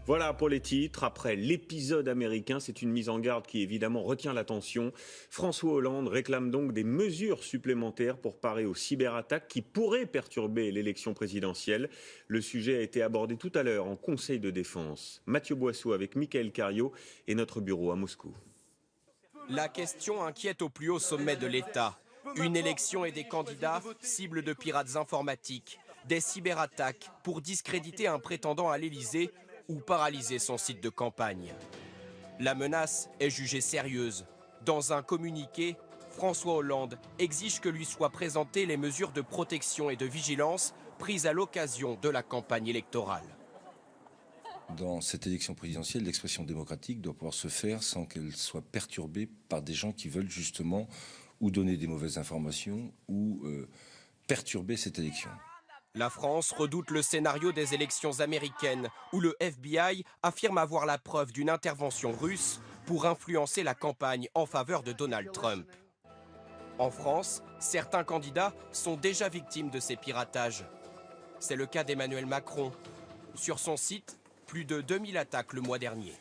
Voilà pour les titres. Après l'épisode américain, c'est une mise en garde qui évidemment retient l'attention. François Hollande réclame donc des mesures supplémentaires pour parer aux cyberattaques qui pourraient perturber l'élection présidentielle. Le sujet a été abordé tout à l'heure en Conseil de défense. Mathieu Boisseau avec Michael Cario et notre bureau à Moscou. La question inquiète au plus haut sommet de l'État. Une élection et des candidats cibles de pirates informatiques, des cyberattaques pour discréditer un prétendant à l'Élysée ou paralyser son site de campagne. La menace est jugée sérieuse. Dans un communiqué, François Hollande exige que lui soient présentées les mesures de protection et de vigilance prises à l'occasion de la campagne électorale. Dans cette élection présidentielle, l'expression démocratique doit pouvoir se faire sans qu'elle soit perturbée par des gens qui veulent justement ou donner des mauvaises informations ou perturber cette élection. La France redoute le scénario des élections américaines où le FBI affirme avoir la preuve d'une intervention russe pour influencer la campagne en faveur de Donald Trump. En France, certains candidats sont déjà victimes de ces piratages. C'est le cas d'Emmanuel Macron. Sur son site, plus de 2000 attaques le mois dernier.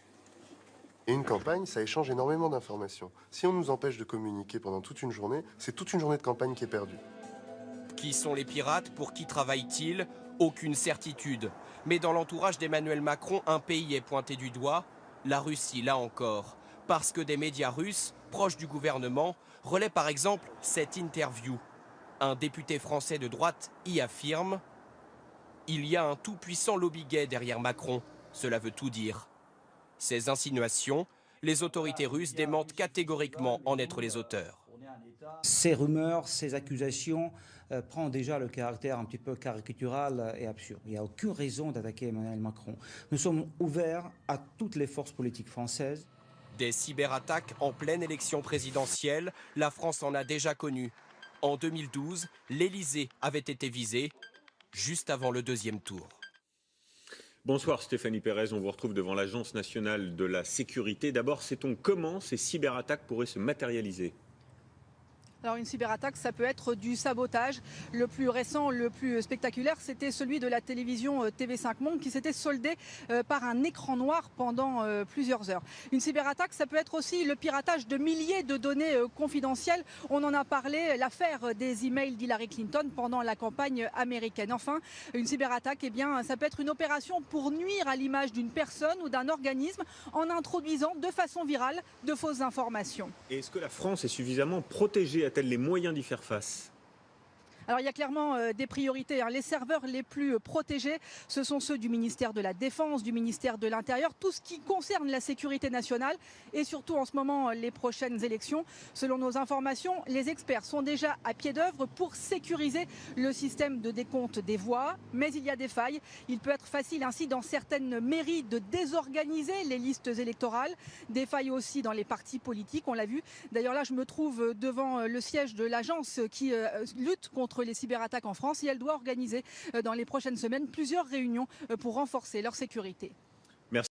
Et une campagne, ça échange énormément d'informations. Si on nous empêche de communiquer pendant toute une journée, c'est toute une journée de campagne qui est perdue. Qui sont les pirates? Pour qui travaillent-ils? Aucune certitude. Mais dans l'entourage d'Emmanuel Macron, un pays est pointé du doigt, la Russie là encore. Parce que des médias russes, proches du gouvernement, relaient par exemple cette interview. Un député français de droite y affirme « Il y a un tout-puissant lobby gay derrière Macron, cela veut tout dire ». Ces insinuations, les autorités russes démentent catégoriquement en être les auteurs. Ces rumeurs, ces accusations prennent déjà le caractère un petit peu caricatural et absurde. Il n'y a aucune raison d'attaquer Emmanuel Macron. Nous sommes ouverts à toutes les forces politiques françaises. Des cyberattaques en pleine élection présidentielle, la France en a déjà connu. En 2012, l'Élysée avait été visé juste avant le deuxième tour. Bonsoir Stéphanie Pérez, on vous retrouve devant l'Agence nationale de la sécurité. D'abord, sait-on comment ces cyberattaques pourraient se matérialiser ? Alors une cyberattaque, ça peut être du sabotage. Le plus récent, le plus spectaculaire, c'était celui de la télévision TV5 Monde qui s'était soldé par un écran noir pendant plusieurs heures. Une cyberattaque, ça peut être aussi le piratage de milliers de données confidentielles. On en a parlé, l'affaire des emails d'Hillary Clinton pendant la campagne américaine. Enfin, une cyberattaque, eh bien, ça peut être une opération pour nuire à l'image d'une personne ou d'un organisme en introduisant de façon virale de fausses informations. Et est-ce que la France est suffisamment protégée? A-t-elle les moyens d'y faire face? Alors il y a clairement des priorités. Les serveurs les plus protégés, ce sont ceux du ministère de la Défense, du ministère de l'Intérieur, tout ce qui concerne la sécurité nationale et surtout en ce moment les prochaines élections. Selon nos informations, les experts sont déjà à pied d'œuvre pour sécuriser le système de décompte des voix. Mais il y a des failles. Il peut être facile ainsi dans certaines mairies de désorganiser les listes électorales. Des failles aussi dans les partis politiques, on l'a vu. D'ailleurs là, je me trouve devant le siège de l'agence qui lutte contre les cyberattaques en France et elle doit organiser dans les prochaines semaines plusieurs réunions pour renforcer leur sécurité.